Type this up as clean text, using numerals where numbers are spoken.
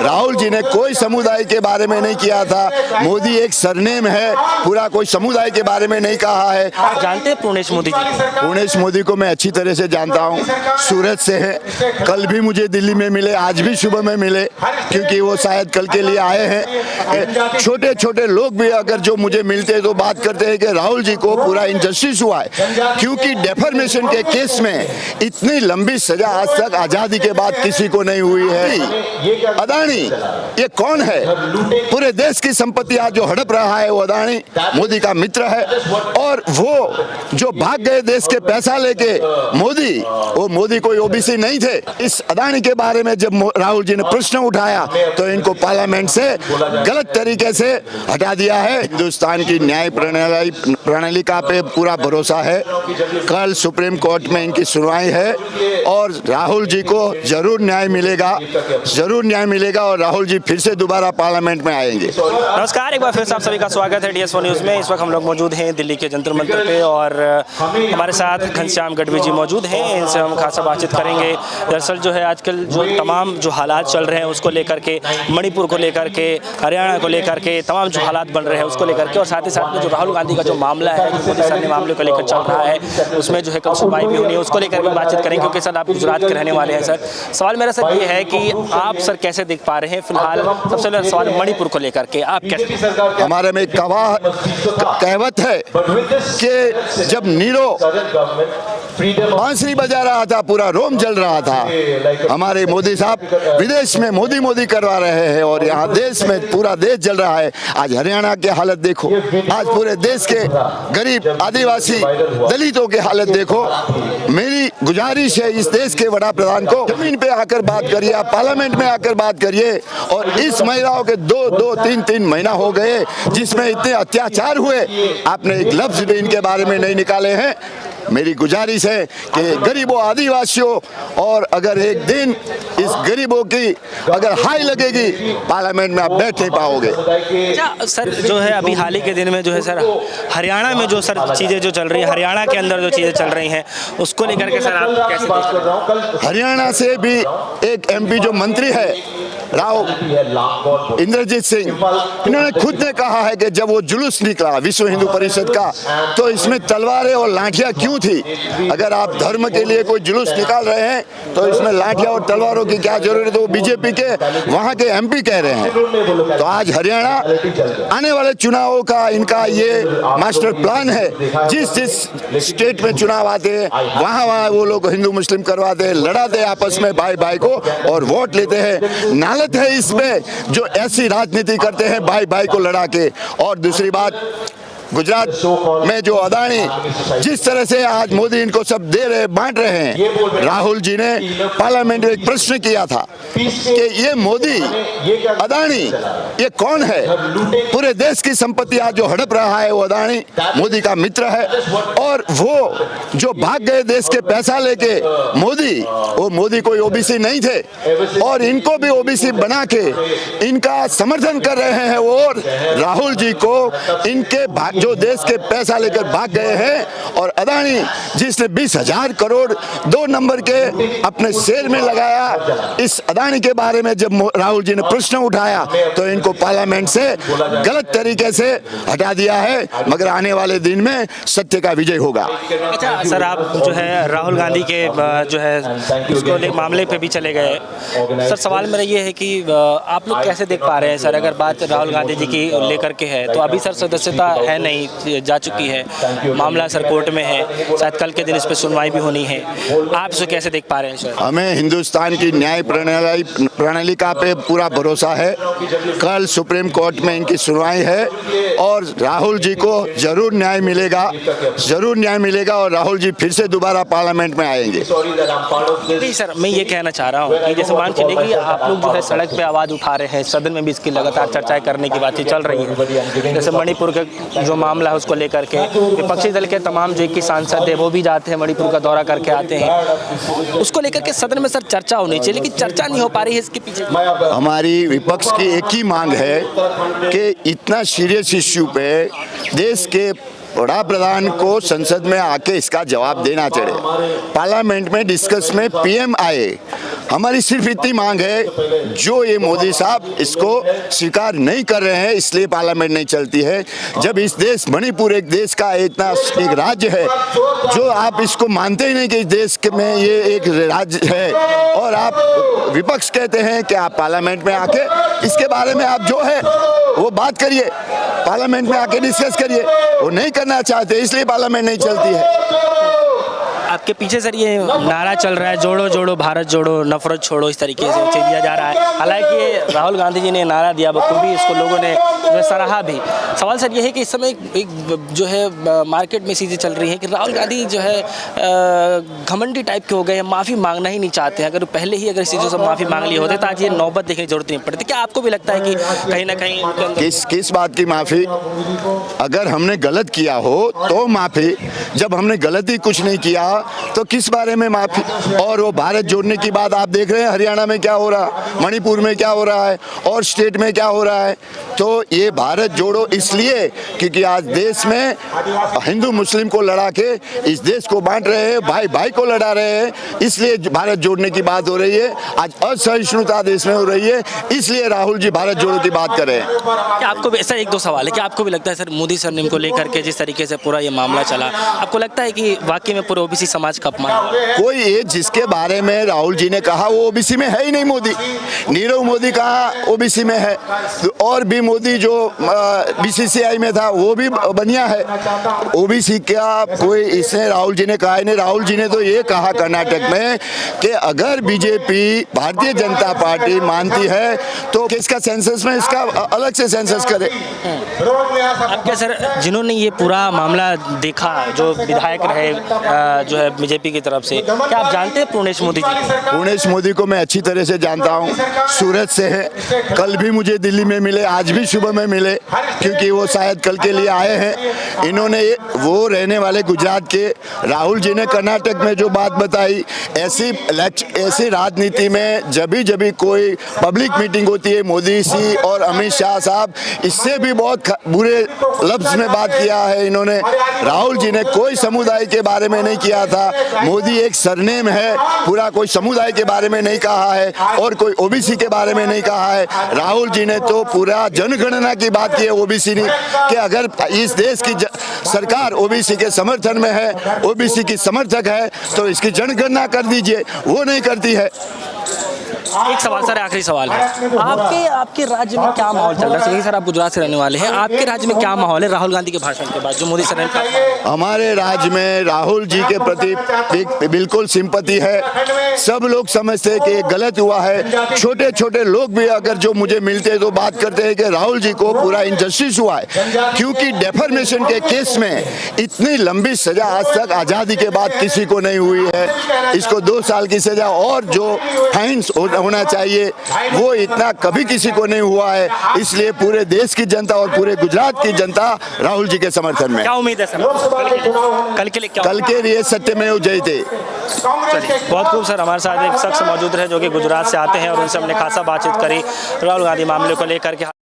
राहुल जी ने कोई समुदाय के बारे में नहीं किया था। मोदी एक सरनेम है, पूरा कोई समुदाय के बारे में नहीं कहा है। आप जानते हैं पूर्णेश मोदी जी? पूर्णेश मोदी को मैं अच्छी तरह से जानता हूँ, सूरत से है। कल भी मुझे दिल्ली में मिले, आज भी सुबह में मिले, क्योंकि वो शायद कल के लिए आए हैं। छोटे छोटे लोग भी अगर जो मुझे मिलते हैं तो बात करते हैं कि राहुल जी को पूरा इनजस्टिस हुआ है, क्योंकि डेफर्मेशन के केस में इतनी लंबी सजा आज तक आजादी के बाद किसी को नहीं हुई है। अदानी ये कौन है? पूरे देश की संपत्ति आज जो हड़प रहा है वो अदानी मोदी का मित्र है। और वो जो भाग गए देश के पैसा लेके, मोदी कोई ओबीसी नहीं थे। इस अदानी के बारे में जब राहुल जी ने प्रश्न उठाया तो इनको पार्लियामेंट से गलत तरीके से हटा दिया है। हिंदुस्तान की न्याय प्रणालिका पे पूरा भरोसा है। कल सुप्रीम कोर्ट में इनकी सुनवाई है और राहुल जी को जरूर न्याय मिलेगा और राहुल जी फिर से दोबारा पार्लियामेंट में आएंगे। नमस्कार, एक बार फिर से आप सभी का स्वागत है DS4 न्यूज़ में। इस वक्त हम लोग मौजूद हैं दिल्ली के जंतर मंतर पे और हमारे साथ घनश्याम गढ़वी जी मौजूद हैं। इनसे हम खासा बातचीत करेंगे। दरअसल जो है आजकल जो तमाम जो हालात चल रहे हैं उसको लेकर के, मणिपुर को लेकर के, हरियाणा को लेकर के, तमाम जो हालात बन रहे हैं उसको लेकर के, और साथ ही साथ में जो राहुल गांधी का जो मामला है, जो मोदी सर ने मामले को लेकर चल रहा है, उसमें जो है कल सुनवाई भी होनी है, उसको लेकर के बातचीत करेंगे। क्योंकि सर आप गुजरात के रहने वाले हैं। सर सवाल मेरा सर ये है कि आप सर कैसे देख पा रहे हैं फिलहाल, सबसे पहले सवाल मणिपुर को लेकर के आप कैसे? हमारे में कहावत है कि जब नीरो बांसुरी बजा रहा था, पूरा रोम जल रहा था। हमारे मोदी साहब विदेश में मोदी करवा रहे हैं और यहाँ देश में पूरा देश जल रहा है। आज हरियाणा की हालत देखो, आज पूरे देश के गरीब आदिवासी दलितों की हालत देखो। मेरी गुजारिश है इस देश के वड़ा प्रधान को जमीन पे आकर बात करिए, आप पार्लियामेंट में आकर बात करिए। और इस महिलाओं के दो तीन महीना हो गए जिसमें इतने अत्याचार हुए, आपने एक लफ्ज भी इनके बारे में नहीं निकाले हैं। मेरी गुजारिश है कि गरीबों आदिवासियों, और अगर एक दिन इस गरीबों की अगर हाई लगेगी पार्लियामेंट में आप बैठ नहीं पाओगे। अच्छा सर, जो है अभी हाल ही के दिन में जो है सर हरियाणा में जो सर चीज़ें जो चल रही है, हरियाणा के अंदर जो चीज़ें चल रही हैं उसको लेकर के सर आप कैसे देख रहे हैं? हरियाणा से भी एक MP जो मंत्री है राव इंद्रजीत सिंह, इन्होंने खुद ने कहा है कि जब वो जुलूस निकला विश्व हिंदू परिषद का तो इसमें तलवारें और लाठियां क्यों थी? अगर आप धर्म के लिए कोई जुलूस निकाल रहे हैं तो इसमें लाठियां और तलवारों की क्या जरूरत है? वो बीजेपी के वहां के MP कह रहे हैं। तो आज हरियाणा आने वाले चुनावों का इनका ये मास्टर प्लान है। जिस स्टेट में चुनाव आते हैं वहां वो लोग हिंदू मुस्लिम करवाते हैं, लड़ाते हैं आपस में भाई को और वोट लेते हैं। नालत है इसमें जो ऐसी राजनीति करते हैं भाई को लड़ा के। और दूसरी बात, गुजरात में जो अदानी जिस तरह से आज मोदी इनको सब दे रहे बांट रहे हैं, राहुल जी ने पार्लियामेंट में एक प्रश्न किया था कि ये मोदी अदानी ये कौन है? पूरे देश की संपत्ति आज जो हड़प रहा है वो अदानी मोदी का मित्र है। और वो जो भाग गए देश के पैसा लेके, मोदी कोई ओबीसी नहीं थे और इनको भी ओबीसी बना के इनका समर्थन कर रहे हैं। और राहुल जी को इनके जो देश के पैसा लेकर भाग गए हैं, और अदानी जिसने 20,000 करोड़ 2 नंबर के अपने शेयर में लगाया, इस अदानी के बारे में जब राहुल जी ने प्रश्न उठाया तो इनको पार्लियामेंट से गलत तरीके से हटा दिया है। मगर आने वाले दिन में सत्य का विजय होगा। अच्छा सर, आप जो है राहुल गांधी के जो है उसको मामले पे भी चले गए। सर सवाल मेरा ये है कि आप लोग कैसे देख पा रहे हैं सर, अगर बात राहुल गांधी जी की लेकर के है तो अभी सर सदस्यता है नहीं, जा चुकी है, मामला सर कोर्ट में है, शायद कल के दिन इस पर सुनवाई भी होनी है। आप इसे कैसे देख पा रहे हैं सर? हमें हिंदुस्तान की न्याय प्रणालिका पे पूरा भरोसा है। कल सुप्रीम कोर्ट में इनकी सुनवाई है और राहुल जी को जरूर न्याय मिलेगा और राहुल जी फिर से दोबारा पार्लियामेंट में आएंगे। नहीं सर, मैं ये कहना चाह रहा हूँ कि जैसे मान चलिए कि आप लोग जो है सड़क पे आवाज़ उठा रहे हैं, सदन में भी इसकी लगातार चर्चाएं करने की बातें चल रही है। जैसे मणिपुर के जो मामला है उसको लेकर के विपक्षी दल के तमाम जो 21 सांसद है वो भी जाते हैं, मणिपुर का दौरा करके आते हैं, उसको लेकर के सदन में सर चर्चा होनी चाहिए, लेकिन चर्चा नहीं हो पा रही है। इसके पीछे हमारी विपक्ष की एक ही मांग है कि इतना सीरियस इश्यू पे देश के वड़ा प्रधान को संसद में आके इसका जवाब देना चाहिए। पार्लियामेंट में डिस्कस में PM आए हमारी सिर्फ इतनी मांग है, जो ये मोदी साहब इसको स्वीकार नहीं कर रहे हैं इसलिए पार्लियामेंट नहीं चलती है। जब इस देश मणिपुर एक देश का इतना एक राज्य है, जो आप इसको मानते ही नहीं कि इस देश में ये एक राज्य है, और आप विपक्ष कहते हैं कि आप पार्लियामेंट में आके इसके बारे में आप जो है वो बात करिए, पार्लियामेंट में आके डिस्कस करिए। वो नहीं करना चाहते इसलिए पार्लियामेंट नहीं चलती है। आपके पीछे सर ये नारा चल रहा है, जोड़ो जोड़ो भारत जोड़ो, नफरत छोड़ो, इस तरीके से उसे दिया जा रहा है। हालांकि राहुल गांधी जी ने नारा दिया बखूबी, इसको लोगों ने सराहा भी। सवाल सर ये है कि इस समय एक जो है मार्केट में चीज़ें चल रही हैं कि राहुल गांधी जो है घमंडी टाइप के हो गए हैं, माफ़ी मांगना ही नहीं चाहते हैं। अगर पहले ही अगर इस चीज़ों से माफ़ी मांग ली होते तो आज ये नौबत देखने की जरूरत नहीं पड़ती। क्या आपको भी लगता है कि कहीं ना कहीं किस बात की माफ़ी? अगर हमने गलत किया हो तो माफ़ी, जब हमने गलती कुछ नहीं किया तो किस बारे में माफ़ी? और वो भारत जोड़ने की बात आप देख रहे हैं हरियाणा में क्या हो रहा, मणिपुर में क्या हो रहा है, और स्टेट में क्या हो रहा है। तो ये भारत जोड़ो इसलिए क्योंकि आज देश में हिंदू मुस्लिम को लड़ा के इस देश को बांट रहे हैं, भाई भाई को लड़ा रहे हैं, इसलिए भारत जोड़ने की बात हो रही है। आज असहिष्णुता देश में हो रही है, इसलिए राहुल जी भारत जोड़ो की बात कर रहे हैं। क्या आपको भी ऐसा एक दो सवाल है कि आपको भी लगता है सर मोदी सरनेम को लेकर के जिस तरीके से पूरा ये मामला चला, आपको लगता है कि वाकई में पूरे ओबीसी समाज का अपमान हुआ? कोई ये जिसके बारे में राहुल जी ने कहा वो ओबीसी में है ही नहीं। मोदी, नीरव मोदी कहा ओबीसी में है, और भी मोदी जो बीसीसीआई में था वो भी बनिया है। ओबीसी का कोई इसने राहुल जी ने कहा ही नहीं। राहुल जी ने तो ये कहा कर्नाटक में कि अगर बीजेपी भारतीय जनता पार्टी मानती है तो इसका सेंसस में इसका अलग से सेंसस करे। अब क्या सर, जिन्होंने ये पूरा मामला देखा, जो विधायक रहे जो है बीजेपी की तरफ से, क्या आप जानते हैं पूर्णेश मोदी जी? पूर्णेश मोदी को मैं अच्छी तरह से जानता हूँ, सूरत से है। कल भी मुझे दिल्ली में मिले, आज भी सुबह में मिले, क्योंकि वो शायद कल के लिए आए हैं। इन्होंने वो रहने वाले गुजरात के, राहुल जी ने कर्नाटक में जो बात बताई, ऐसी राजनीति में जब भी कोई पब्लिक मीटिंग होती है, मोदी जी और अमित शाह साहब इससे भी बहुत बुरे लफ्ज में बात किया है इन्होंने। राहुल जी ने कोई समुदाय के बारे में नहीं किया था। मोदी एक सरनेम है, पूरा कोई समुदाय के बारे में नहीं कहा है और कोई ओबीसी के बारे में नहीं कहा है। राहुल जी ने तो पूरा जनगणना की बात की है ओबीसी ने, कि अगर इस देश की सरकार ओबीसी के समर्थन में है, ओबीसी की समर्थक है, तो इसकी जनगणना कर दीजिए। वो नहीं करती है। एक सवाल सर, आखिरी सवाल है, आपके राज्य में क्या माहौल चल रहा है? सर आप गुजरात से रहने वाले हैं, आपके राज्य में क्या माहौल है राहुल गांधी के भाषण के बाद जो मोदी सर ने कहा? हमारे राज्य में राहुल जी के प्रति बिल्कुल सिंपैथी है। सब लोग समझते हैं कि गलत हुआ है। छोटे छोटे लोग भी अगर जो मुझे मिलते हैं तो बात करते हैं कि राहुल जी को पूरा इनजस्टिस हुआ है, क्योंकि डेफर्मेशन के केस में इतनी लंबी सजा आज तक आज़ादी के बाद किसी को नहीं हुई है। इसको 2 साल की सजा और जो फाइन्स होना चाहिए वो इतना कभी किसी को नहीं हुआ है। इसलिए पूरे देश की जनता और पूरे गुजरात की जनता राहुल जी के समर्थन में। क्या उम्मीद है सर कल के लिए सत्यमेव जयते। बहुत खूब सर, हमारे साथ एक शख्स मौजूद रहे जो कि गुजरात से आते हैं और उनसे हमने खासा बातचीत करी राहुल गांधी मामले को लेकर के।